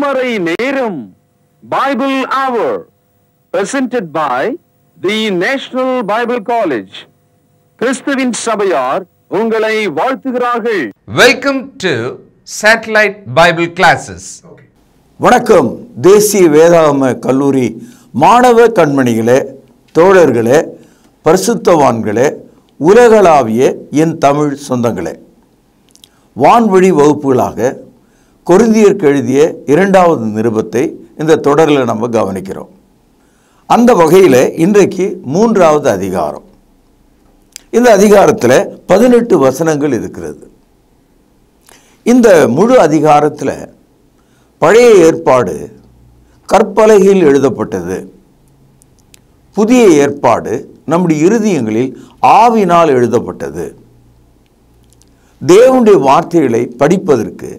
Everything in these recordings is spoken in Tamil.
திருமறை நேரம் Bible Hour presented by the National Bible College. கிறிஸ்துவின் சபையார் உங்களை வாழ்த்துகிறார்கள். Welcome to Satellite Bible Classes. வணக்கம். தேசிய வேதாகம கல்லூரி மாணவ கண்மணிகளே, தோழர்களே, பரிசுத்தவான்களே, உலகளாவிய என் தமிழ் சொந்தங்களே, வான்வழி வகுப்புகளாக கொரிந்தியருக்கு எழுதிய 2வது நிருபத்தை இந்த தொடரில் நம்ம கவனிக்கிறோம். அந்த வகையில் இன்றைக்கு 3வது அதிகாரம். இந்த அதிகாரத்தில் 18 வசனங்கள் இருக்கிறது. இந்த முழு அதிகாரத்தில் பழைய ஏற்பாடு கற்பலகையில் எழுதப்பட்டது, புதிய ஏற்பாடு நம்முடைய இருதயங்களில் ஆவினால் எழுதப்பட்டது. தேவனுடைய வார்த்தைகளை படிப்பதற்கு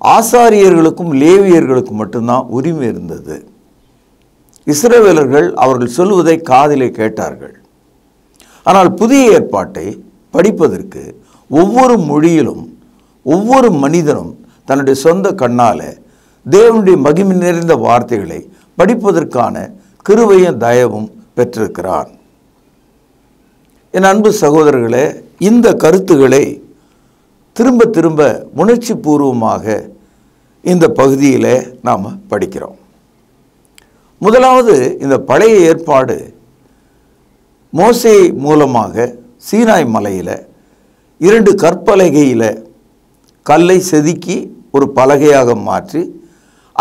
ஆசாரியர்களுக்கும் லேவியர்களுக்கும் மட்டும்தான் உரிமை இருந்தது. இஸ்ரவேலர்கள் அவர்கள் சொல்வதை காதிலே கேட்டார்கள். ஆனால் புதிய ஏற்பாட்டை படிப்பதற்கு ஒவ்வொரு மொழியிலும் ஒவ்வொரு மனிதனும் தன்னுடைய சொந்த கண்ணால் தேவனுடைய மகிமை நிறைந்த வார்த்தைகளை படிப்பதற்கான கிருபையும் தயவும் பெற்றிருக்கிறான். என் அன்பு சகோதரர்களே, இந்த கருத்துக்களை திரும்ப திரும்ப உணர்ச்சி பூர்வமாக இந்த பகுதியில் நாம் படிக்கிறோம். முதலாவது, இந்த பழைய ஏற்பாடு மோசே மூலமாக சீனாய் மலையில் 2 கற்பலகையில் கல்லை செதுக்கி ஒரு பலகையாக மாற்றி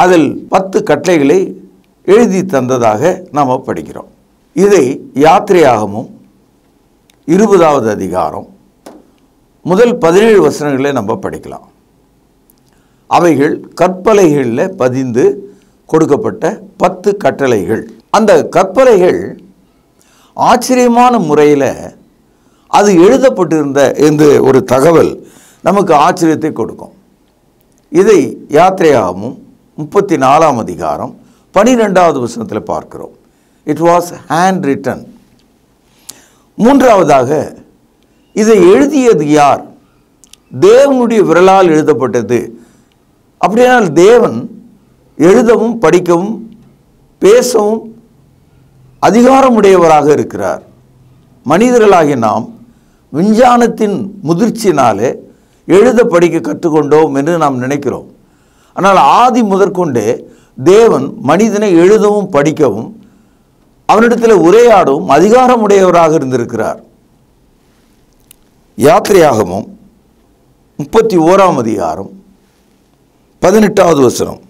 அதில் 10 கட்டளைகளை எழுதி தந்ததாக நாம் படிக்கிறோம். இதை யாத்திரையாகமும் 20வது அதிகாரம் முதல் 17 வசனங்களை நம்ம படிக்கலாம். அவைகள் கற்பலகைகளில் பதிந்து கொடுக்கப்பட்ட 10 கட்டளைகள். அந்த கற்பலைகள் ஆச்சரியமான முறையில் அது எழுதப்பட்டிருந்த இந்த ஒரு தகவல் நமக்கு ஆச்சரியத்தை கொடுக்கும். இதை யாத்திரையாகமும் 34ஆம் அதிகாரம் 12வது வசனத்தில் பார்க்கிறோம். It was hand return. மூன்றாவதாக, இதை எழுதியது யார்? தேவனுடைய விரலால் எழுதப்பட்டது. அப்படியானால் தேவன் எழுதவும் படிக்கவும் பேசவும் அதிகாரமுடையவராக இருக்கிறார். மனிதர்களாகிய நாம் விஞ்ஞானத்தின் முதிர்ச்சினாலே எழுத படிக்க கற்றுக்கொண்டோம் என்று நாம் நினைக்கிறோம். ஆனால் ஆதி முதற்கொண்டே தேவன் மனிதனை எழுதவும் படிக்கவும் அவனிடத்தில் உரையாடவும் அதிகாரமுடையவராக இருந்திருக்கிறார். யாத்திரையாகமும் 31ஆம் அதிகாரம் 18வது வசனம்.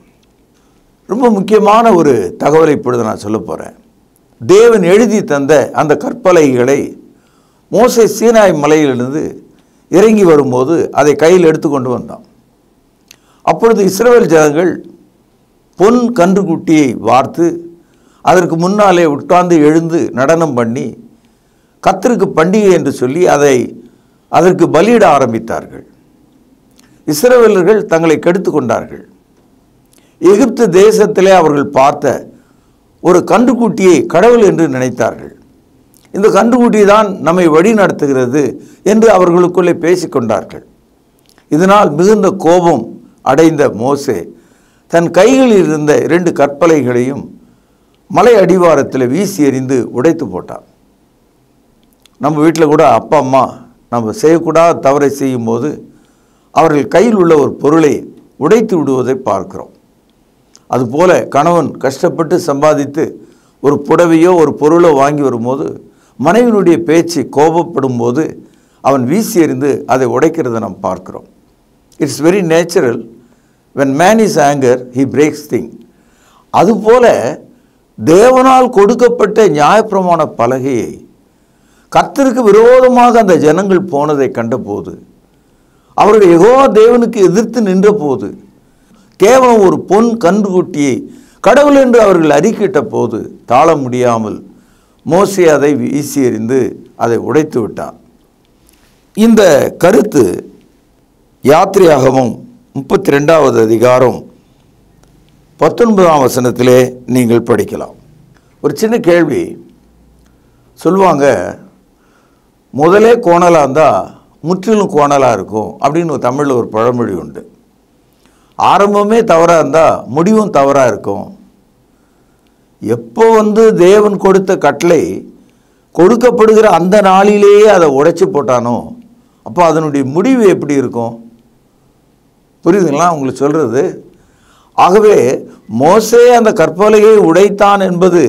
ரொம்ப முக்கியமான ஒரு தகவலை இப்பொழுது நான் சொல்ல போகிறேன். தேவன் எழுதி தந்த அந்த கற்பலகைகளை மோசே சீனாய் மலையிலிருந்து இறங்கி வரும்போது அதை கையில் எடுத்துக்கொண்டு வந்தான். அப்பொழுது இஸ்ரவேல் ஜனங்கள் பொன் கன்றுக்குட்டியை வார்த்து அதற்கு முன்னாலே உட்கார்ந்து எழுந்து நடனம் பண்ணி கர்த்தருக்கு பண்டிகை என்று சொல்லி அதற்கு பலியிட ஆரம்பித்தார்கள். இஸ்ரவேலர்கள் தங்களை கெடுத்து கொண்டார்கள். எகிப்து தேசத்திலே அவர்கள் பார்த்த ஒரு கன்றுக்குட்டியை கடவுள் என்று நினைத்தார்கள். இந்த கன்றுக்குட்டி தான் நம்மை வழி நடத்துகிறது என்று அவர்களுக்குள்ளே பேசிக்கொண்டார்கள். இதனால் மிகுந்த கோபம் அடைந்த மோசே தன் கைகளில் இருந்த 2 கற்பலைகளையும் மலை அடிவாரத்தில் வீசி எறிந்து உடைத்து போட்டான். நம்ம வீட்டில் கூட அப்பா அம்மா நம்ம செய்யக்கூடாத தவறை செய்யும்போது அவர்கள் கையில் உள்ள ஒரு பொருளை உடைத்து விடுவதை பார்க்கிறோம். அதுபோல கணவன் கஷ்டப்பட்டு சம்பாதித்து ஒரு புடவையோ ஒரு பொருளோ வாங்கி வரும்போது மனைவியினுடைய பேச்சு கோபப்படும் போது அவன் வீசி எறிந்து அதை உடைக்கிறத நாம் பார்க்கிறோம். It's very natural. When man is anger he breaks thing. அதுபோல தேவனால் கொடுக்கப்பட்ட நியாயப்பிரமாண பலகையை கர்த்தருக்கு விரோதமாக அந்த ஜனங்கள் போனதை கண்டபோது, அவர்கள் யெகோவா தேவனுக்கு எதிர்த்து நின்ற போது, கேவலம் ஒரு பொன் கன்றுக்குட்டியை கடவுள் என்று அவர்கள் அறிக்கையிட்ட போது தாழ முடியாமல் மோசே அதை வீசி எறிந்து அதை உடைத்து விட்டான். இந்த கருத்து யாத்திரையாகமும் 32வது அதிகாரம் 19ஆம் வசனத்திலே நீங்கள் படிக்கலாம். ஒரு சின்ன கேள்வி சொல்லுவாங்க, முதலே கோணலாக இருந்தால் முற்றிலும் கோணலாக இருக்கும் அப்படின்னு தமிழில் ஒரு பழமொழி உண்டு. ஆரம்பமே தவறாக இருந்தால் முடிவும் தவறாக இருக்கும். எப்போ தேவன் கொடுத்த கட்டளை கொடுக்கப்படுகிற அந்த நாளிலேயே அதை உடைச்சி போட்டானோ அப்போ அதனுடைய முடிவு எப்படி இருக்கும்? புரியுதுங்களா உங்களுக்கு சொல்கிறது? ஆகவே மோசே அந்த கற்பலகையை உடைத்தான் என்பது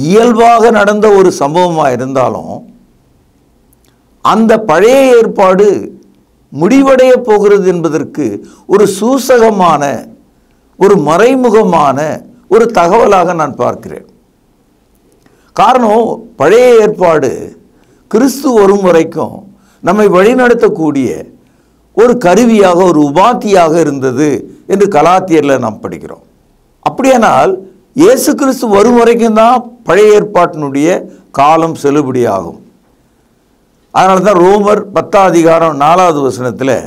இயல்பாக நடந்த ஒரு சம்பவமாக இருந்தாலும் அந்த பழைய ஏற்பாடு முடிவடைய போகிறது என்பதற்கு ஒரு சூசகமான, ஒரு மறைமுகமான ஒரு தகவலாக நான் பார்க்கிறேன். காரணம், பழைய ஏற்பாடு கிறிஸ்து வரும் வரைக்கும் நம்மை வழிநடத்தக்கூடிய ஒரு கருவியாக, ஒரு உபாத்தியாக இருந்தது என்று கலாத்தியரில் நாம் படிக்கிறோம். அப்படியானால் இயேசு கிறிஸ்து வரும் வரைக்கும் தான் பழைய ஏற்பாட்டினுடைய காலம் செல்லுபடியாகும். அதனால தான் ரோமர் 10:4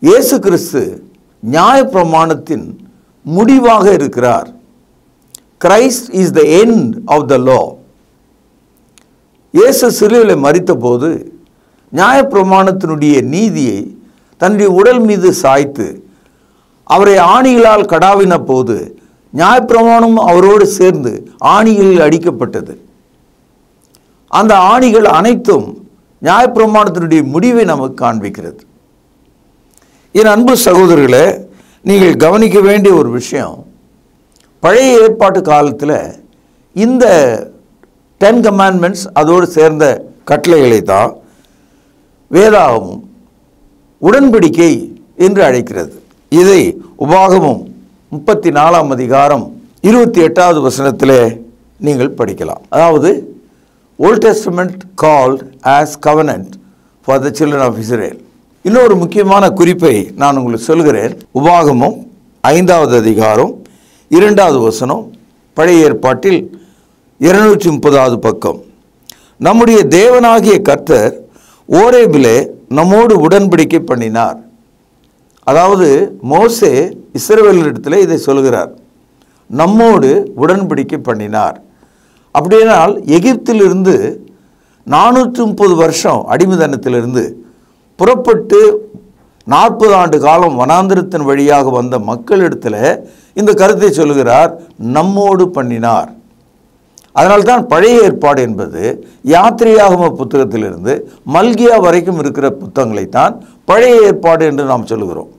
இயேசு கிறிஸ்து நியாயப்பிரமாணத்தின் முடிவாக இருக்கிறார். Christ is the end of the law. இயேசு சிலுவையில் மரித்த போது நியாயப்பிரமாணத்தினுடைய நீதியை தன்னுடைய உடல் மீது சாய்த்து அவரை ஆணிகளால் கடாவின போது நியாயப்பிரமாணம் அவரோடு சேர்ந்து ஆணிகளில் அடிக்கப்பட்டது. அந்த ஆணிகள் அனைத்தும் நியாயப்பிரமாணத்தினுடைய முடிவை நமக்கு காண்பிக்கிறது. என் அன்பு சகோதரர்களே, நீங்கள் கவனிக்க வேண்டிய ஒரு விஷயம், பழைய ஏற்பாட்டு காலத்தில் இந்த 10 கமாண்ட்மெண்ட்ஸ் அதோடு சேர்ந்த கட்டளைகளை தான் வேதாகமும் உடன்படிக்கை என்று அழைக்கிறது. இதை உபாகமம் 34:28 நீங்கள் படிக்கலாம். அதாவது Old Testament called as covenant for the children of Israel. இன்னொரு முக்கியமான குறிப்பை நான் உங்களுக்கு சொல்கிறேன். உபாகமம் 5:2 பழைய ஏற்பாட்டில் 230 பக்கம். நம்முடைய தேவனாகிய கர்த்தர் ஓரேபிலே நம்மோடு உடன்படிக்கை பண்ணினார். அதாவது மோசே இஸ்ரவேலரிடத்தில் இதை சொல்கிறார், நம்மோடு உடன்படிக்கை பண்ணினார். அப்படியானால் எகிப்திலிருந்து 430 வருஷம் அடிமைத்தனத்திலிருந்து புறப்பட்டு 40 ஆண்டு காலம் வனாந்திரத்தின் வழியாக வந்த மக்களிடத்தில் இந்த கருத்தை சொல்கிறார், நம்மோடு பண்ணினார். அதனால்தான் பழைய ஏற்பாடு என்பது யாத்திரையாகம புத்தகத்திலிருந்து மல்கியா வரைக்கும் இருக்கிற புத்தகங்களைத்தான் பழைய ஏற்பாடு என்று நாம் சொல்லுகிறோம்.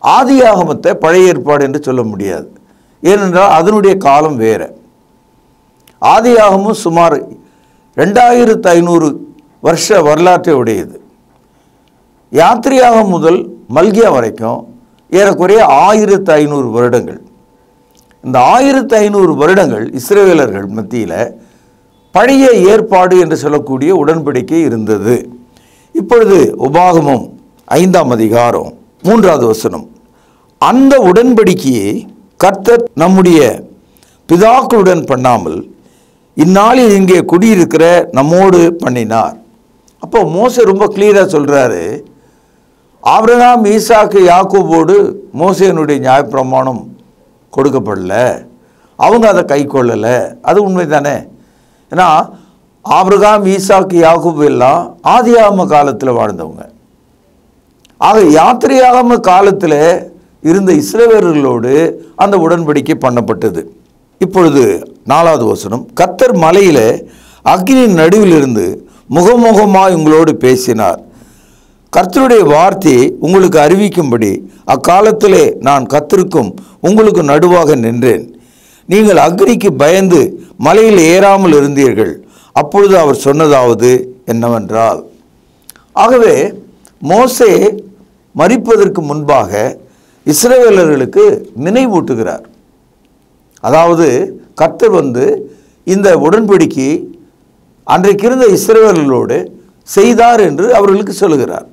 ஆதியாகமத்தை பழைய ஏற்பாடு என்று சொல்ல முடியாது. ஏனென்றால் அதனுடைய காலம் வேறு. ஆதியாகமும் சுமார் 2500 வருஷ வரலாற்றை உடையது. யாத்திரையாகம் முதல் மல்கியா வரைக்கும் ஏறக்குறைய 1500 வருடங்கள். இந்த 1500 வருடங்கள் இஸ்ரவேலர்கள் மத்தியில் பழைய ஏற்பாடு என்று சொல்லக்கூடிய உடன்படிக்கை இருந்தது. இப்பொழுது உபாகமம் 5:3 அந்த உடன்படிக்கையை கர்த்தர் நம்முடைய பிதாக்களுடன் பண்ணாமல் இந்நாளில் இங்கே குடியிருக்கிற நம்மோடு பண்ணினார். அப்போ மோசே ரொம்ப கிளியராக சொல்கிறாரு, ஆபிரகாம், ஈசாக்கு, யாக்கோபோடு மோசேனுடைய நியாயப்பிரமாணம் கொடுக்கப்படல, அவங்க அதை கை கொள்ளலை. அது உண்மை தானே? ஏன்னா ஆபிரகாம், ஈசாக்கு, யாக்கோபு எல்லாம் ஆதியாகம காலத்தில் வாழ்ந்தவங்க. ஆக யாத்திரையாகம காலத்தில் இருந்த இஸ்ரவேலர்களோடு அந்த உடன்படிக்கை பண்ணப்பட்டது. இப்பொழுது 4 கர்த்தர் மலையில் அக்கினியின் நடுவில் இருந்து முகமுகமாய் உங்களோடு பேசினார். கர்த்தருடைய வார்த்தையை உங்களுக்கு அறிவிக்கும்படி அக்காலத்திலே நான் கர்த்தருக்கும் உங்களுக்கு நடுவாக நின்றேன். நீங்கள் அக்னிக்கு பயந்து மலையில் ஏறாமல் இருந்தீர்கள். அப்பொழுது அவர் சொன்னதாவது என்னவென்றால், ஆகவே மோசே மரிப்பதற்கு முன்பாக இஸ்ரவேலர்களுக்கு நினைவூட்டுகிறார். அதாவது கர்த்தர் இந்த உடன்படிக்கை அன்றைக்கு இருந்த இஸ்ரவேலர்களோடு செய்தார் என்று அவர்களுக்கு சொல்லுகிறார்.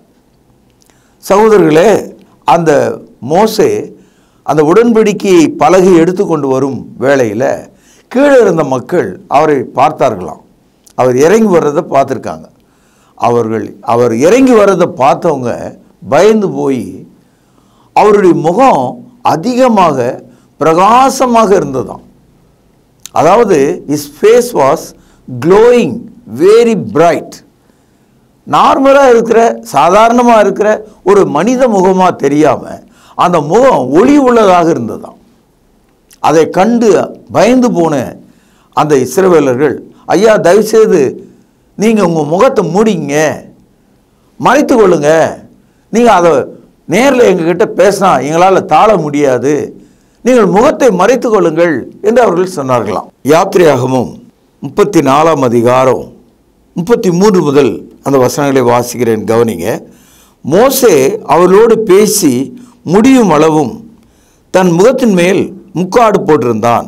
சகோதரர்களே, அந்த மோசே அந்த உடன்படிக்கையை பலகை எடுத்துக்கொண்டு வரும் வேளையில் கீழே இருந்த மக்கள் அவரை பார்த்தார்களாம். அவர் இறங்கி வர்றதை பார்த்துருக்காங்க. அவர் இறங்கி வர்றதை பார்த்தவங்க பயந்து போய் அவருடைய முகம் அதிகமாக பிரகாசமாக இருந்ததாம். அதாவது his face was glowing very bright. நார்மலாக இருக்கிற சாதாரணமாக இருக்கிற ஒரு மனித முகமாக தெரியாமல் அந்த முகம் ஒளி உள்ளதாக இருந்ததாம். அதை கண்டு பயந்து போன அந்த இஸ்ரவேலர்கள், ஐயா தயவுசெய்து நீங்கள் உங்கள் முகத்தை மூடிங்க, மறைத்து கொள்ளுங்க, நீங்கள் அதை நேரில் எங்ககிட்ட பேசினா எங்களால் தாழ முடியாது, நீங்கள் முகத்தை மறைத்து கொள்ளுங்கள் என்று அவர்கள் சொன்னார்களாம். யாத்திரையாகமும் 34ஆம் அதிகாரம் 33 முதல் அந்த வசனங்களை வாசிக்கிறேன், கவனிங்க. மோசே அவர்களோடு பேசி முடியும் அளவும் தன் முகத்தின் மேல் முக்காடு போட்டிருந்தான்.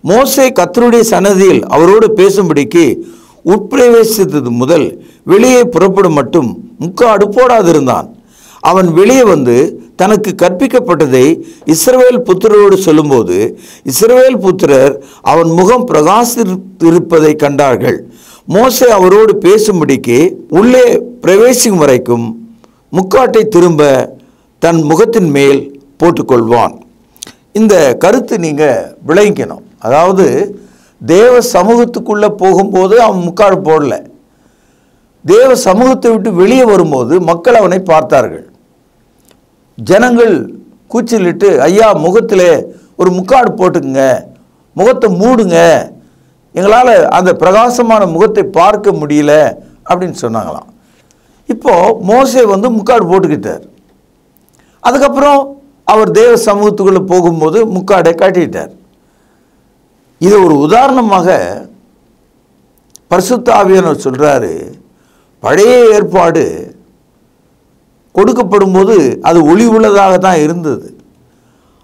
மோசே கர்த்தருடைய சன்னதியில் அவரோடு பேசும்படிக்கு உட்பிரவேசித்தது முதல் வெளியே புறப்படும் மட்டும் முக்காடு போடாதிருந்தான். அவன் வெளியே வந்து தனக்கு கற்பிக்கப்பட்டதை இஸ்ரவேல் புத்திரரோடு சொல்லும்போது இஸ்ரவேல் புத்திரர் அவன் முகம் பிரகாசித்திருப்பதை கண்டார்கள். மோசே அவரோடு பேசும்படிக்கு உள்ளே பிரவேசிக்கும் வரைக்கும் முக்காட்டை திரும்ப தன் முகத்தின் மேல் போட்டுக்கொள்வான். இந்த கருத்து நீங்கள் விளங்கிக்கணும். அதாவது தேவ சமூகத்துக்குள்ளே போகும்போது அவன் முக்காடு போடல, தேவ சமூகத்தை விட்டு வெளியே வரும்போது மக்கள் அவனை பார்த்தார்கள். ஜனங்கள் கூச்சலிட்டு, ஐயா முகத்தில் ஒரு முக்காடு போட்டுக்குங்க, முகத்தை மூடுங்க, எங்களால் அந்த பிரகாசமான முகத்தை பார்க்க முடியல அப்படின்னு சொன்னாங்களாம். இப்போது மோசே வந்து முக்காடு போட்டுக்கிட்டார். அதுக்கப்புறம் அவர் தேவ சமூகத்துக்குள்ளே போகும்போது முக்காடை காட்டிட்டார். இது ஒரு உதாரணமாக பரிசுத்த ஆவியானவர் சொல்கிறாரு, பழைய ஏற்பாடு கொடுக்கப்படும் போது அது ஒளி உள்ளதாக தான் இருந்தது.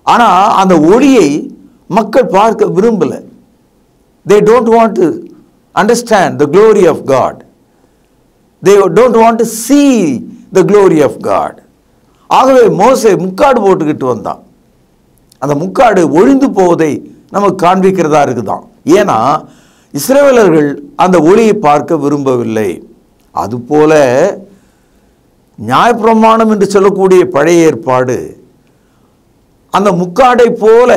ஆனால் அந்த ஒளியை மக்கள் பார்க்க விரும்பலை. They don't want to understand the glory of God. They don't want to see the glory of God. ஆகவே மோசே முக்காடு போட்டுக்கிட்டு வந்தான். அந்த முக்காடு ஒழிந்து போவதை நமக்கு காண்பிக்கிறதா இருக்குதான். ஏன்னா இஸ்ரவேலர்கள் அந்த ஒளியை பார்க்க விரும்பவில்லை. அதுபோல நியாயப்பிரமாணம் என்று சொல்லக்கூடிய பழைய ஏற்பாடு அந்த முக்காடை போல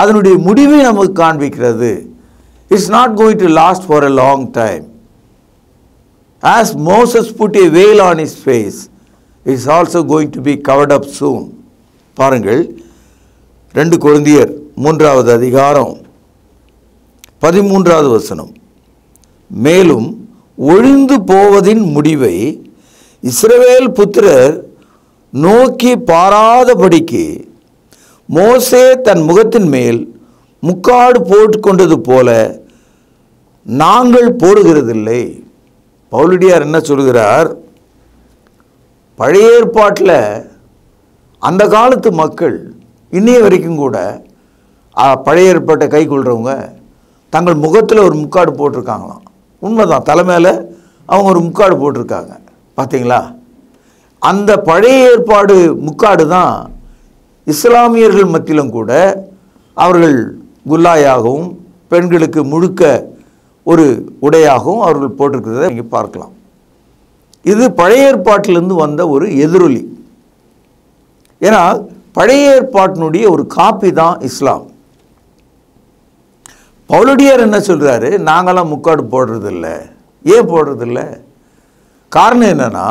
அதனுடைய முடிவை நமக்கு காண்பிக்கிறது. It's not going to last for a long time. As Moses put a veil on his face, it's also going to be covered up soon. பாருங்கள், 2 கொரிந்தியர் 3ஆவது அதிகாரம் 13ஆவது வசனம். மேலும் ஒழிந்து போவதின் முடிவை இஸ்ரவேல் புத்திரர் நோக்கி பாராதபடிக்கு மோசே தன் முகத்தின் மேல் முக்காடு போட்டுக்கொண்டது போல நாங்கள் போடுகிறதில்லை. பவுலடியார் என்ன சொல்கிறார்? பழைய ஏற்பாட்டில் அந்த காலத்து மக்கள் இன்னைய வரைக்கும் கூட பழைய ஏற்பாட்டை கை கொள்கிறவங்க தங்கள் முகத்தில் ஒரு முக்காடு போட்டிருக்காங்களாம். உண்மைதான், தலைமையில் அவங்க ஒரு முக்காடு போட்டிருக்காங்க. பார்த்தீங்களா? அந்த பழைய ஏற்பாடு முக்காடு தான் இஸ்லாமியர்கள் மத்தியிலும் கூட அவர்கள் குல்லாயாகவும் பெண்களுக்கு முழுக்க ஒரு உடையாகவும் அவர்கள் போட்டிருக்கிறத நீங்கள் பார்க்கலாம். இது பழைய ஏற்பாட்டிலிருந்து வந்த ஒரு எதிரொலி. ஏன்னா பழைய ஏற்பாட்டினுடைய ஒரு காப்பி தான் இஸ்லாம். பவுலடியார் என்ன சொல்கிறாரு? நாங்களாம் முக்காடு போடுறதில்ல. ஏன் போடுறதில்ல? காரணம் என்னன்னா,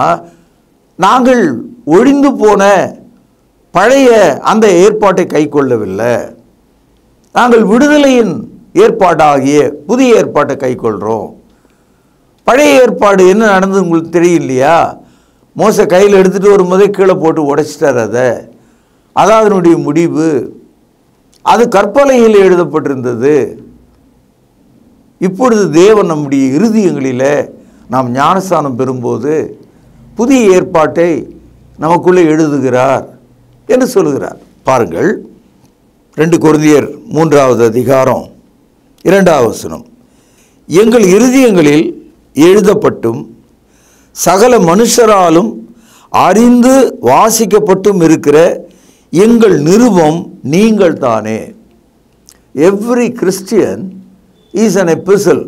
நாங்கள் ஒழிந்து போன பழைய அந்த ஏற்பாட்டை கை கொள்ளவில்லை. நாங்கள் விடுதலையின் ஏற்பாடாகிய புதிய ஏற்பாட்டை கை கொள்கிறோம். பழைய ஏற்பாடு என்ன நடந்தது உங்களுக்கு தெரியும் இல்லையா? மோசே கையில் எடுத்துகிட்டு வரும்போதே கீழே போட்டு உடைச்சிட்டார். அதான் அதனுடைய முடிவு. அது கற்பலகையில் எழுதப்பட்டிருந்தது. இப்பொழுது தேவன் நம்முடைய இருதயங்களில் நாம் ஞானஸ்தானம் பெறும்போது புதிய ஏற்பாட்டை நமக்குள்ளே எழுதுகிறார் என்று சொல்கிறார். பாருங்கள், 2 கொரிந்தியர் 3ஆவது அதிகாரம் 2ஆவது வசனம். எங்கள் இருதயங்களில் எழுதப்பட்டும் சகல மனுஷராலும் அறிந்து வாசிக்கப்பட்டும் இருக்கிற எங்கள் நிருபம் நீங்கள் தானே. Every Christian is an epistle.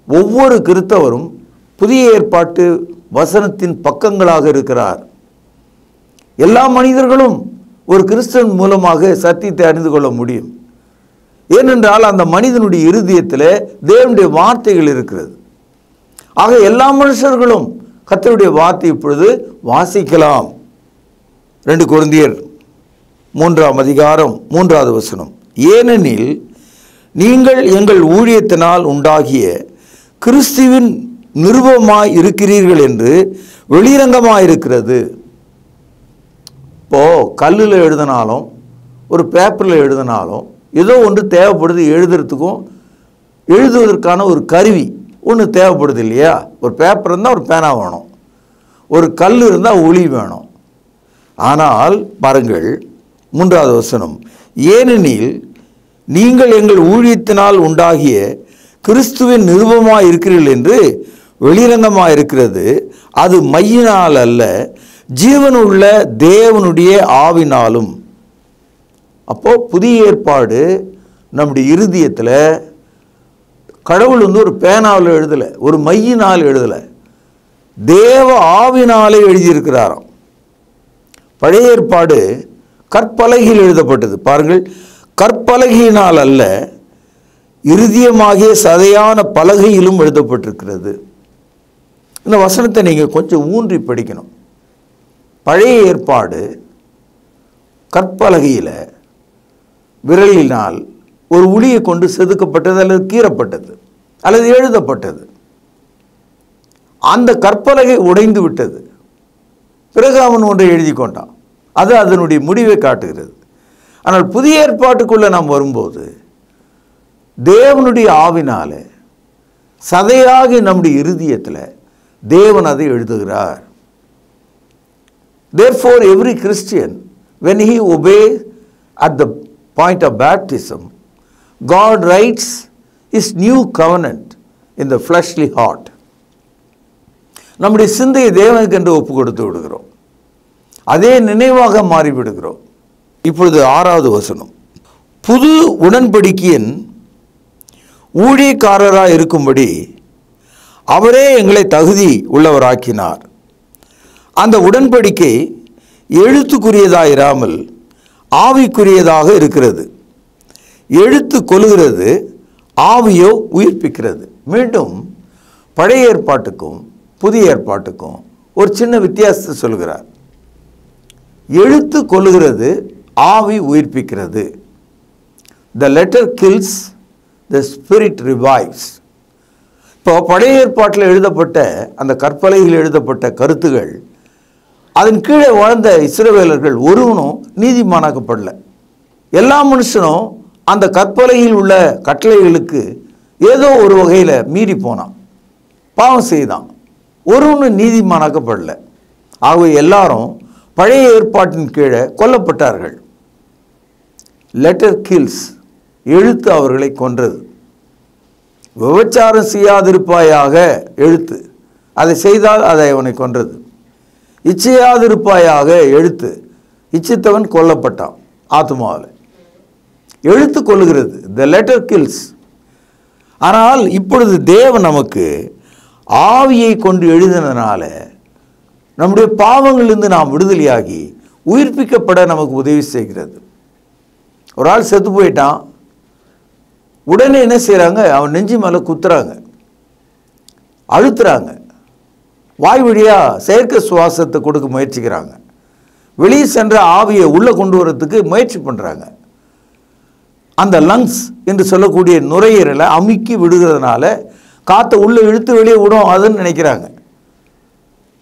ஒவ்வொரு கிறிஸ்தவரும் புதிய ஏற்பாட்டு வசனத்தின் பக்கங்களாக இருக்கிறார். எல்லா மனிதர்களும் ஒரு கிறிஸ்தவன் மூலமாக சத்தியத்தை அறிந்து கொள்ள முடியும். ஏனென்றால் அந்த மனிதனுடைய இருதயத்தில் தேவனுடைய வார்த்தைகள் இருக்கிறது. ஆக எல்லா மனுஷர்களும் கர்த்தருடைய வார்த்தை இப்பொழுது வாசிக்கலாம். 2 கொரிந்தியர் 3ஆம் அதிகாரம் 3வது வசனம். ஏனெனில் நீங்கள் எங்கள் ஊழியத்தினால் உண்டாகிய கிறிஸ்துவின் நிருபமாய் இருக்கிறீர்கள் என்று வெளிரங்கமாயிருக்கிறது. இப்போது கல்லில் எழுதினாலும் ஒரு பேப்பரில் எழுதினாலும் ஏதோ ஒன்று தேவைப்படுது. எழுதுறதுக்கும் எழுதுவதற்கான ஒரு கருவி ஒன்று தேவைப்படுது இல்லையா? ஒரு பேப்பர் இருந்தால் ஒரு பேனா வேணும், ஒரு கல் இருந்தால் ஒளி வேணும். ஆனால் பாருங்கள் 3வது வசனம். ஏனெனில் நீங்கள் எங்கள் ஊழியத்தினால் உண்டாகிய கிறிஸ்துவின் நிருபமாய் இருக்கிறீர்கள் என்று வெளிரங்கமாக இருக்கிறது. அது மையினால் அல்ல, ஜீவனுள்ள தேவனுடைய ஆவினாலும். அப்போது புதிய ஏற்பாடு நம்முடைய இருதயத்தில் கடவுள் ஒரு பேனாவில் எழுதலை, ஒரு மையினால் எழுதலை, தேவ ஆவினாலே எழுதியிருக்கிறாராம். பழைய ஏற்பாடு கற்பலகையில் எழுதப்பட்டது. பாருங்கள், கற்பலகையினால் அல்ல, இருதயமாகிய சதையான பலகையிலும் எழுதப்பட்டிருக்கிறது. இந்த வசனத்தை நீங்கள் கொஞ்சம் ஊன்றி படிக்கணும். பழைய ஏற்பாடு கற்பலகையில் விரலினால் ஒரு உளியை கொண்டு செதுக்கப்பட்டது அல்லது கீறப்பட்டது அல்லது எழுதப்பட்டது. அந்த கற்பலகை உடைந்து விட்டது. பிறகு அவன் ஒன்றை எழுதி கொண்டான். அது அதனுடைய முடிவை காட்டுகிறது. ஆனால் புதிய ஏற்பாட்டுக்குள்ளே நாம் வரும்போது தேவனுடைய ஆவினால சதையாகி நம்முடைய இருதயத்தில் தேவன் அதை எழுதுகிறார். Therefore, every Christian, when he obeys at the point of baptism, God writes his new covenant in the fleshly heart. நம்முடைய சிந்தையை தேவனுக்கு என்று ஒப்பு கொடுத்து விடுகிறோம். அதே நினைவாக மாறிவிடுகிறோம். இப்பொழுது 6வது வசனம். புது உடன்படிக்கையின் ஊழியக்காரராக இருக்கும்படி அவரே எங்களை தகுதி உள்ளவராக்கினார். அந்த உடன்படிக்கை எழுத்துக்குரியதாயிராமல் ஆவிக்குரியதாக இருக்கிறது. எழுத்து கொல்லுகிறது, ஆவியோ உயிர்ப்பிக்கிறது. மீண்டும் பழைய ஏற்பாட்டுக்கும் புதிய ஏற்பாட்டுக்கும் ஒரு சின்ன வித்தியாசத்தை சொல்கிறார். எழுத்து கொல்லுகிறது, ஆவி உயிர்ப்பிக்கிறது. The letter kills, the spirit revives. இப்போ பழைய ஏற்பாட்டில் எழுதப்பட்ட அந்த கற்பலகையில் எழுதப்பட்ட கருத்துகள், அதன் கீழே வாழ்ந்த இஸ்ரவேலர்கள் ஒருவனும் நீதிமானாக்கப்படல. எல்லா மனுஷனும் அந்த கற்பலகையில் உள்ள கட்டளைகளுக்கு ஏதோ ஒரு வகையில் மீறி போனான், பாவம் செய்தான். ஒருவனும் நீதிமானாக்கப்படல. ஆகவே எல்லாரும் பழைய ஏற்பாட்டின் கீழே கொல்லப்பட்டார்கள். லெட்டர் கில்ஸ், எழுத்து அவர்களை கொன்றது. விபச்சாரம் செய்யாதிருப்பாயாக, எழுத்து, அதை செய்தால் அதை அவனை கொன்றது. இச்சையாதிருப்பாயாக, எழுத்து, இச்சித்தவன் கொல்லப்பட்டான் ஆத்மாவில். எழுத்து கொல்லுகிறது, த லெட்டர் கில்ஸ். ஆனால் இப்பொழுது தேவன் நமக்கு ஆவியை கொண்டு எழுதினதுனால நம்முடைய பாவங்களிலிருந்து நாம் விடுதலையாகி உயிர்ப்பிக்கப்பட நமக்கு உதவி செய்கிறது. ஒரு ஆள் செத்து போயிட்டான், உடனே என்ன செய்கிறாங்க? அவன் நெஞ்சு மேலே குத்துறாங்க, அழுத்துறாங்க, வாய் வழியாக செயற்கை சுவாசத்தை கொடுக்க முயற்சிக்கிறாங்க, வெளியே சென்ற ஆவியை உள்ளே கொண்டு வரத்துக்கு முயற்சி பண்ணுறாங்க. அந்த லங்ஸ் என்று சொல்லக்கூடிய நுரையீரலை அமுக்கி விடுகிறதுனால காற்றை உள்ளே இழுத்து வெளியே விடும் அதுன்னு நினைக்கிறாங்க.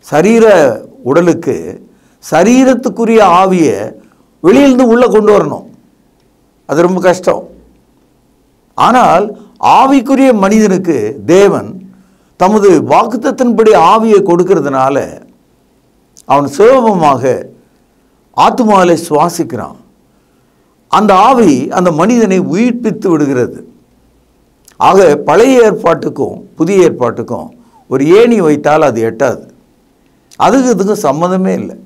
சரீர உடலுக்கு சரீரத்துக்குரிய ஆவியை வெளியிலிருந்து உள்ளே கொண்டு வரணும், அது ரொம்ப கஷ்டம். ஆனால் ஆவிக்குரிய மனிதனுக்கு தேவன் தமது வாக்குத்தத்தின்படி ஆவியை கொடுக்கிறதுனால அவன் சுலபமாக ஆத்துமாவிலே சுவாசிக்கிறான். அந்த ஆவி அந்த மனிதனை உயிர்ப்பித்து விடுகிறது. ஆக பழைய ஏற்பாட்டுக்கும் புதிய ஏற்பாட்டுக்கும் ஒரு ஏணி வைத்தால் அது எட்டாது. இதுக்கும் சம்மந்தமே இல்லை.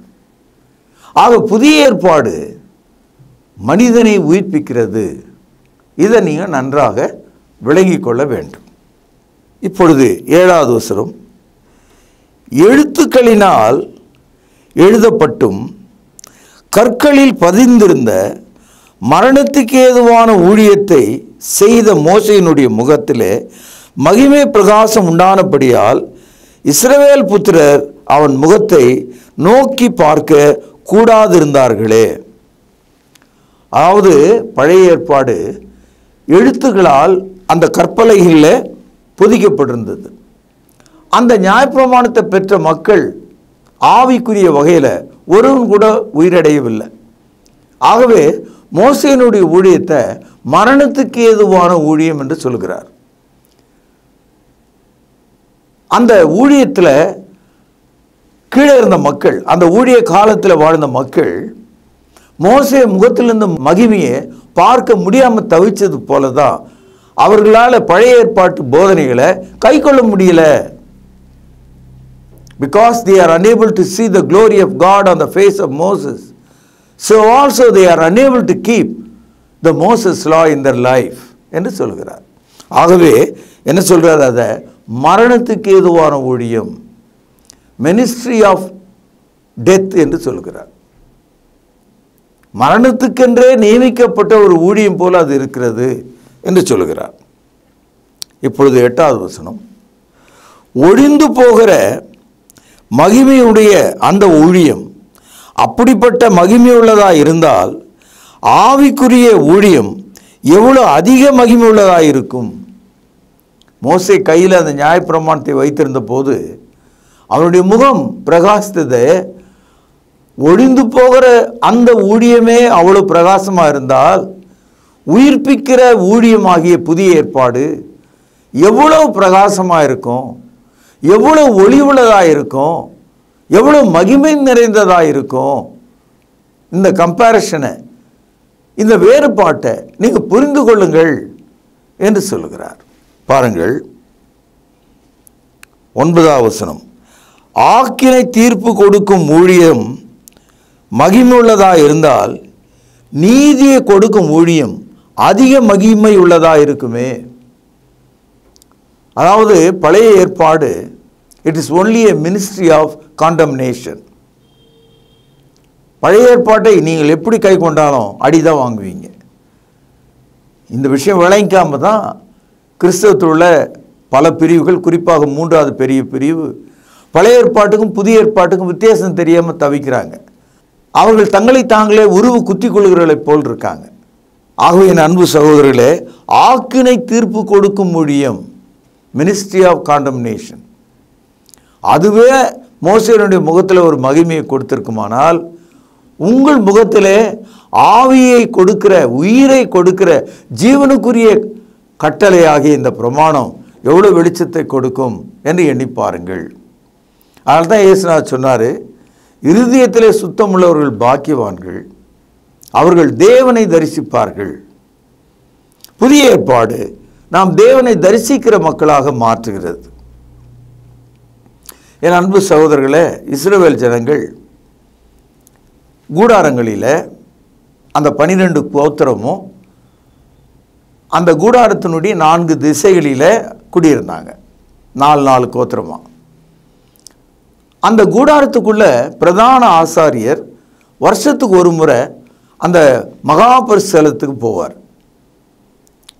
ஆக புதிய ஏற்பாடு மனிதனை உயிர்ப்பிக்கிறது. இதை நீங்கள் நன்றாக விளங்கிக் கொள்ள வேண்டும். இப்பொழுது 7வது வசனம். எழுத்துக்களினால் எழுதப்பட்டும் கற்களில் பதிந்திருந்த மரணத்துக்கு ஏதுவான ஊழியத்தை செய்த மோசேயினுடைய முகத்திலே மகிமை பிரகாசம் உண்டானபடியால் இஸ்ரவேல் புத்திரர் அவன் முகத்தை நோக்கி பார்க்க கூடாதிருந்தார்களே. அதாவது பழைய ஏற்பாடு எழுத்துக்களால் அந்த கற்பலகையில் பொதிக்கப்பட்டிருந்தது. அந்த நியாயப்பிரமாணத்தை பெற்ற மக்கள் ஆவிக்குரிய வகையில் ஒருவன் கூட உயிரடையவில்லை. ஆகவே மோசேயினுடைய ஊழியத்தை மரணத்துக்கு ஏதுவான ஊழியம் என்று சொல்கிறார். அந்த ஊழியத்தில் கீழே இருந்த மக்கள், அந்த ஊழிய காலத்தில் வாழ்ந்த மக்கள் மோசே முகத்திலிருந்த மகிமையை பார்க்க முடியாமல் தவிச்சது போல தான் அவர்களால் பழைய ஏற்பாட்டு போதனைகளை கை கொள்ள முடியல. Because they are unable to see the glory of God on the face of Moses, so also they are unable to keep the Moses law in their life என்று சொல்கிறார். ஆகவே என்ன சொல்றார்? அதை மரணத்துக்கு ஏதுவான ஊழியம், மினிஸ்ட்ரி ஆஃப் டெத் என்று சொல்கிறார். மரணத்துக்கென்றே நியமிக்கப்பட்ட ஒரு ஊழியம் போல அது இருக்கிறது என்று சொல்கிறார். இப்பொழுது 8வது வசனம், ஒழிந்து போகிற மகிமையுடைய அந்த ஊழியம் அப்படிப்பட்ட மகிமையுள்ளதாக இருந்தால் ஆவிக்குரிய ஊழியம் எவ்வளோ அதிக மகிமை உள்ளதாக இருக்கும். மோசே கையில் அந்த நியாயப்பிரமாணத்தை வைத்திருந்த போது அவனுடைய முகம் பிரகாசித்தது. ஒழிந்து போகிற அந்த ஊழியமே அவ்வளோ பிரகாசமாக இருந்தால் உயிர்ப்பிக்கிற ஊழியமாகிய புதிய ஏற்பாடு எவ்வளோ பிரகாசமாக இருக்கும், எவ்வளோ ஒளி உள்ளதாக இருக்கும், எவ்வளோ மகிமை நிறைந்ததாக இருக்கும். இந்த கம்பேரிஷனை, இந்த வேறுபாட்டை நீங்கள் புரிந்து கொள்ளுங்கள் என்று சொல்லுகிறார். பாருங்கள் 9வது வசனம், ஆக்கினை தீர்ப்பு கொடுக்கும் ஊழியம் மகிமையுள்ளதாக இருந்தால் நீதியை கொடுக்கும் ஊழியம் அதிக மகிமை உள்ளதாக இருக்குமே. அதாவது பழைய ஏற்பாடு it is only a ministry of condemnation. பழைய ஏற்பாட்டை நீங்கள் எப்படி கை கொண்டாலும் அடிதான் வாங்குவீங்க. இந்த விஷயம் விளங்காம தான் கிறிஸ்தவத்தில் உள்ள பல பிரிவுகள், குறிப்பாக 3வது பெரிய பிரிவு, பழைய ஏற்பாட்டுக்கும் புதிய ஏற்பாட்டுக்கும் வித்தியாசம் தெரியாமல் தவிக்கிறாங்க. அவர்கள் தங்களை தாங்களே உருவு குத்தி கொள்கிறவர்களை போல் இருக்காங்க. ஆகவே என் அன்பு சகோதரர்களே, ஆக்கினை தீர்ப்பு கொடுக்கும் ஊழியம், மினிஸ்ட்ரி ஆஃப் காண்டம்னேஷன், அதுவே மோசேயினுடைய முகத்தில் ஒரு மகிமையை கொடுத்திருக்குமானால் உங்கள் முகத்திலே ஆவியை கொடுக்கிற, உயிரை கொடுக்கிற, ஜீவனுக்குரிய கட்டளையாகிய இந்த பிரமாணம் எவ்வளோ வெளிச்சத்தை கொடுக்கும் என்று எண்ணி பாருங்கள். அதனால தான் இயேசுநாதர் சொன்னார், இருதயத்திலே சுத்தமுள்ளவர்கள் பாக்கியவான்கள், அவர்கள் தேவனை தரிசிப்பார்கள். புதிய ஏற்பாடு நாம் தேவனை தரிசிக்கிற மக்களாக மாற்றுகிறது. என் அன்பு சகோதரர்களே, இஸ்ரவேல் ஜனங்கள் கூடாரங்களில் அந்த 12 கோத்திரமும் அந்த கூடாரத்தினுடைய 4 திசைகளில் குடியிருந்தாங்க, 4 கோத்திரமாக. அந்த கூடாரத்துக்குள்ள பிரதான ஆசாரியர் வருஷத்துக்கு ஒரு முறை அந்த மகா பரிசுத்தலத்துக்கு போவார்.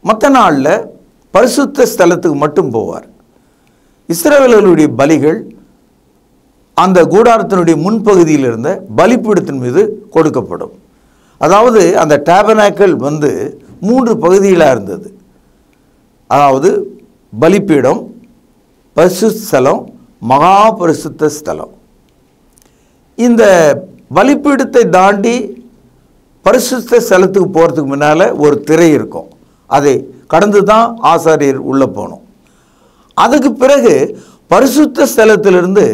மற்ற நாளில் பரிசுத்த ஸ்தலத்துக்கு மட்டும் போவார். இஸ்ரவேலர்களுடைய பலிகள் அந்த கூடாரத்தினுடைய முன்பகுதியில் இருந்த பலிப்பீடத்தின் மீது கொடுக்கப்படும். அதாவது அந்த டேபர்னாக்கிள் 3 பகுதிகளாக இருந்தது. அதாவது பலிப்பீடம், பரிசுத்த ஸ்தலம், மகா பரிசுத்த ஸ்தலம். இந்த பலிப்பீடத்தை தாண்டி பரிசுத்த ஸ்தலத்துக்கு போகிறதுக்கு முன்னால் ஒரு திரை இருக்கும். அதை கடந்து தான் ஆசாரியர் உள்ளே போகணும். அதுக்கு பிறகு பரிசுத்த ஸ்தலத்திலிருந்து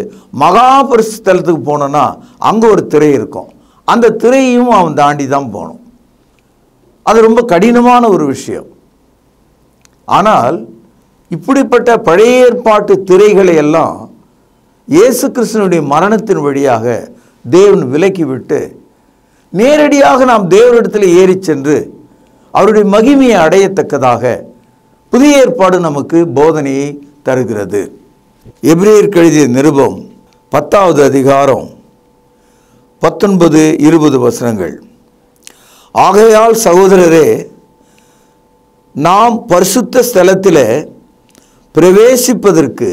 மகா பரிசுத்த ஸ்தலத்துக்கு போனோன்னா அங்கே ஒரு திரை இருக்கும். அந்த திரையும் அவன் தாண்டி தான் போகணும். அது ரொம்ப கடினமான ஒரு விஷயம். ஆனால் இப்படிப்பட்ட பழைய ஏற்பாட்டு திரைகளை எல்லாம் இயேசு கிறிஸ்துவினுடைய மரணத்தின் வழியாக தேவன் விலக்கிவிட்டு நேரடியாக நாம் தேவனிடத்தில் ஏறி சென்று அவருடைய மகிமையை அடையத்தக்கதாக புதிய ஏற்பாடு நமக்கு போதனையை தருகிறது. எபிரேயருக்கு எழுதிய நிருபம் 10வது அதிகாரம் 19-20 வசனங்கள். ஆகையால் சகோதரரே, நாம் பரிசுத்த ஸ்தலத்தில் பிரவேசிப்பதற்கு,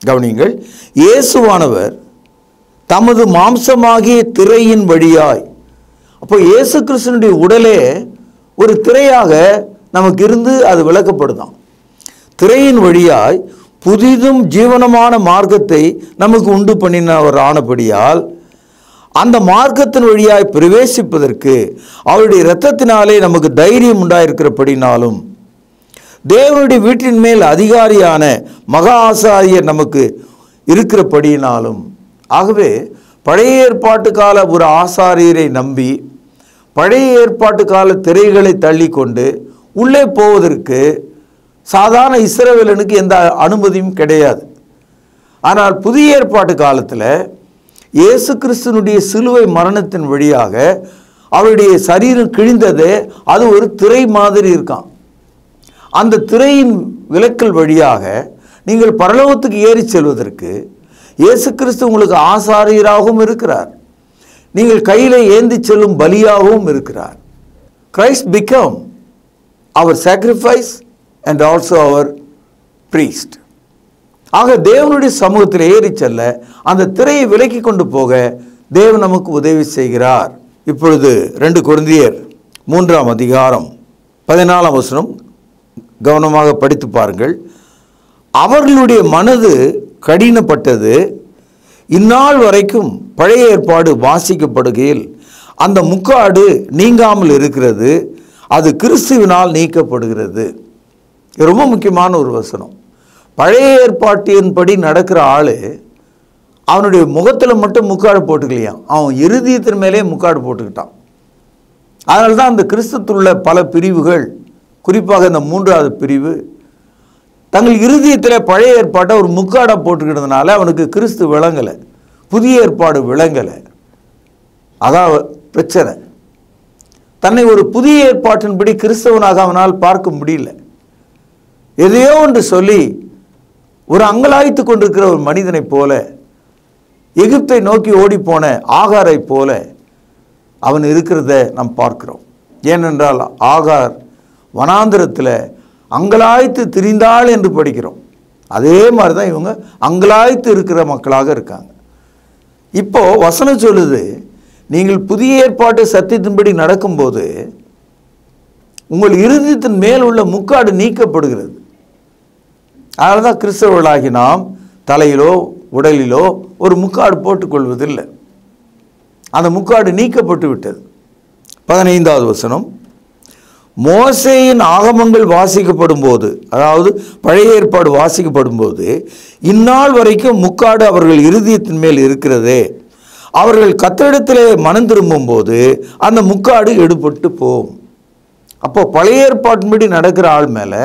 கவனிங்கள், இயேசுவானவர் தமது மாம்சமாகிய திரையின் வழியாய், அப்போ இயேசு கிறிஸ்துனுடைய உடலே ஒரு திரையாக நமக்கு இருந்து அது விளக்கப்படுதாம். திரையின் வழியாய் புதிதும் ஜீவனமான மார்க்கத்தை நமக்கு உண்டு பண்ணினவர் ஆனபடியால் அந்த மார்க்கத்தின் வழியாய் பிரவேசிப்பதற்கு அவருடைய இரத்தத்தினாலே நமக்கு தைரியம் உண்டாயிருக்கிறபடினாலும் தேவனுடைய வீட்டின் மேல் அதிகாரியான மகா ஆசாரியர் நமக்கு இருக்கிறபடினாலும், ஆகவே பழைய ஏற்பாட்டு கால ஒரு ஆசாரியரை நம்பி பழைய ஏற்பாட்டு கால திரைகளை தள்ளி கொண்டு உள்ளே போவதற்கு சாதாரண இஸ்ரவேலனுக்கு எந்த அனுமதியும் கிடையாது. ஆனால் புதிய ஏற்பாட்டு காலத்தில் இயேசு கிறிஸ்துனுடைய சிலுவை மரணத்தின் வழியாக அவருடைய சரீரம் கிழிந்ததே அது ஒரு திரை மாதிரி இருக்கான். அந்த திரையின் விலக்கல் வழியாக நீங்கள் பரலோகத்துக்கு ஏறி செல்வதற்கு இயேசு கிறிஸ்து உங்களுக்கு ஆசாரியராகவும் இருக்கிறார், நீங்கள் கையில் ஏந்தி செல்லும் பலியாகவும் இருக்கிறார். கிரைஸ்ட் பிகம் அவர் சாக்ரிஃபைஸ் அண்ட் ஆல்சோ அவர் பிரீஸ்ட். ஆக தேவனுடைய சமூகத்தில் ஏறி செல்ல அந்த திரையை விலக்கி கொண்டு போக தேவன் நமக்கு உதவி செய்கிறார். இப்பொழுது 2 கொரிந்தியர் 3ஆம் அதிகாரம் 14ஆம் வசனம் கவனமாக படித்து பாருங்கள். அவர்களுடைய மனது கடினப்பட்டது, இந்நாள் வரைக்கும் பழைய ஏற்பாடு வாசிக்கப்படுகையில் அந்த முக்காடு நீங்காமல் இருக்கிறது, அது கிறிஸ்துவினால் நீக்கப்படுகிறது. இது ரொம்ப முக்கியமான ஒரு வசனம். பழைய ஏற்பாட்டின்படி நடக்கிற ஆள் அவனுடைய முகத்தில் மட்டும் முக்காடு போட்டுக்கலையாம், அவன் இருதயத்தின் மேலே முக்காடு போட்டுக்கிட்டான். அதனால தான் அந்த கிறிஸ்துவுள்ள பல பிரிவுகள், குறிப்பாக இந்த 3வது பிரிவு, தங்கள் இருதயத்தில் பழைய ஏற்பாட்டை ஒரு முக்காடாக போட்டுக்கிட்டதுனால அவனுக்கு கிறிஸ்து விளங்கலை, புதிய ஏற்பாடு விளங்கலை. அதான் பிரச்சனை. தன்னை ஒரு புதிய ஏற்பாட்டின்படி கிறிஸ்தவனாக அவனால் பார்க்க முடியல. எதையோ ஒன்று சொல்லி ஒரு அங்கலாய்த்து கொண்டிருக்கிற ஒரு மனிதனை போல, எகிப்தை நோக்கி ஓடிப்போன ஆகாரை போல அவன் இருக்கிறத நாம் பார்க்கிறோம். ஏனென்றால் ஆகார் வனாந்திரத்தில் அங்கலாய்த்து திரிந்தாள் என்று படிக்கிறோம். அதே மாதிரி தான் இவங்க அங்கலாய்த்து இருக்கிற மக்களாக இருக்காங்க. இப்போ வசனம் சொல்லுது, நீங்கள் புதிய ஏற்பாட்டு சத்தியத்தின்படி நடக்கும்போது உங்கள் இருதயத்தின் மேல் உள்ள முக்காடு நீக்கப்படுகிறது. அதனால தான் கிறிஸ்தவர்களாகி நாம் தலையிலோ உடலிலோ ஒரு முக்காடு போட்டுக்கொள்வதில்லை. அந்த முக்காடு நீக்கப்பட்டு விட்டது. 15வது வசனம், மோசேயின் ஆகமங்கள் வாசிக்கப்படும் போது, அதாவது பழைய ஏற்பாடு வாசிக்கப்படும் போது, இந்நாள் வரைக்கும் முக்காடு அவர்கள் இருதயத்தின் மேல் இருக்கிறதே, அவர்கள் கர்த்தரிடத்திலே மனம் திரும்பும் போது அந்த முக்காடு எடுபட்டு போகும். அப்போ பழைய ஏற்பாட்டின்படி நடக்கிற ஆள் மேலே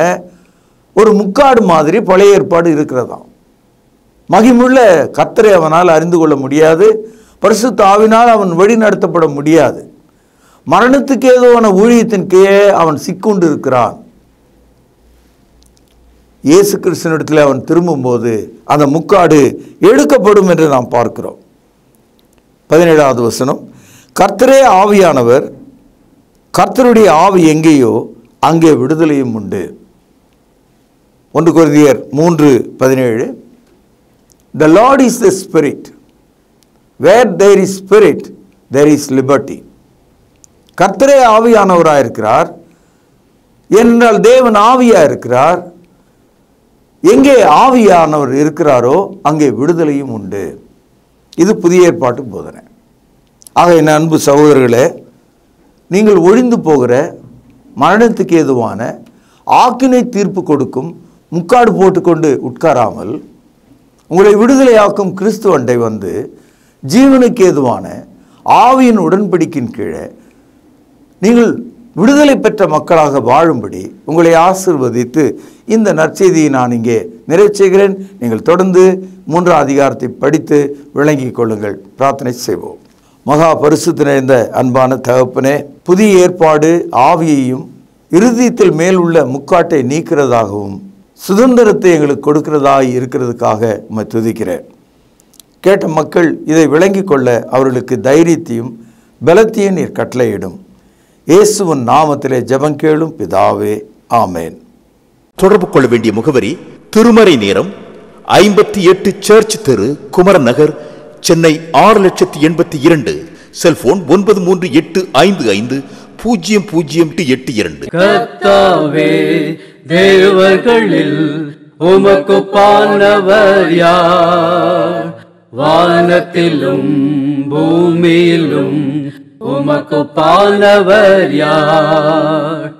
ஒரு முக்காடு மாதிரி பழைய ஏற்பாடு இருக்கிறதாம். மகிமுள்ள கர்த்தரை அவனால் அறிந்து கொள்ள முடியாது, பரிசுத்த ஆவினால் அவன் வழி நடத்தப்பட முடியாது. மரணத்துக்கு ஏதுவான ஊழியத்தின் கீழே அவன் சிக்குண்டு இருக்கிறான். இயேசு கிறிஸ்துவினிடத்தில் அவன் திரும்பும்போது அந்த முக்காடு எடுக்கப்படும் என்று நாம் பார்க்கிறோம். 17வது வசனம், கர்த்தரே ஆவியானவர், கர்த்தருடைய ஆவி எங்கேயோ அங்கே விடுதலையும் உண்டு. 1 கொரிந்தியர் 3:17, The Lord is the Spirit. Where there is Spirit, there is liberty. கர்த்தரே ஆவியானவராக இருக்கிறார். ஏனென்றால் தேவன் ஆவியாக இருக்கிறார். எங்கே ஆவியானவர் இருக்கிறாரோ அங்கே விடுதலையும் உண்டு. இது புதிய ஏற்பாட்டு போதனை. ஆக என் அன்பு சகோதரர்களே, நீங்கள் ஒழிந்து போகிற மரணத்துக்கு ஏதுவான ஆக்கினை தீர்ப்பு கொடுக்கும் முக்காடு போட்டுக்கொண்டு உட்காராமல் உங்களை விடுதலையாக்கும் கிறிஸ்து அண்டை வந்து ஜீவனுக்கு ஏதுவான ஆவியின் உடன்படிக்கையின் கீழே நீங்கள் விடுதலை பெற்ற மக்களாக வாழும்படி உங்களை ஆசீர்வதித்து இந்த நற்செய்தியை நான் இங்கே நிறைவு செய்கிறேன். நீங்கள் தொடர்ந்து 3ஆம் அதிகாரத்தை படித்து விளங்கிக் கொள்ளுங்கள். பிரார்த்தனை செய்வோம். மகா பரிசுத்த நிறைந்த அன்பான தகப்பனே, புதிய ஏற்பாடு ஆவியையும் இருதயத்தில் மேல் உள்ள முக்காட்டை நீக்கிறதாகவும் சுதந்திரத்தை எங்களுக்கு கொடுக்கிறதாக இருக்கிறதுக்காக உம்மை துதிக்கிறேன். கேட்ட மக்கள் இதை விளங்கி கொள்ள அவர்களுக்கு தைரியத்தையும் பலத்தையும் நீர் கட்டளையிடும். இயேசுவின் நாமத்திலே ஜெபம் கேளும் பிதாவே, ஆமேன். தொடர்பு கொள்ள வேண்டிய முகவரி: திருமறை நேரம், 58 சர்ச் தெரு, குமரன் நகர், சென்னை 6,82,000. செல்போன் 9385500882. கர்த்தாவே, தேவர்களில் உமக்குப்பானவர் யார்? வானத்திலும் பூமியிலும் உமக்குப்பானவர் யார்?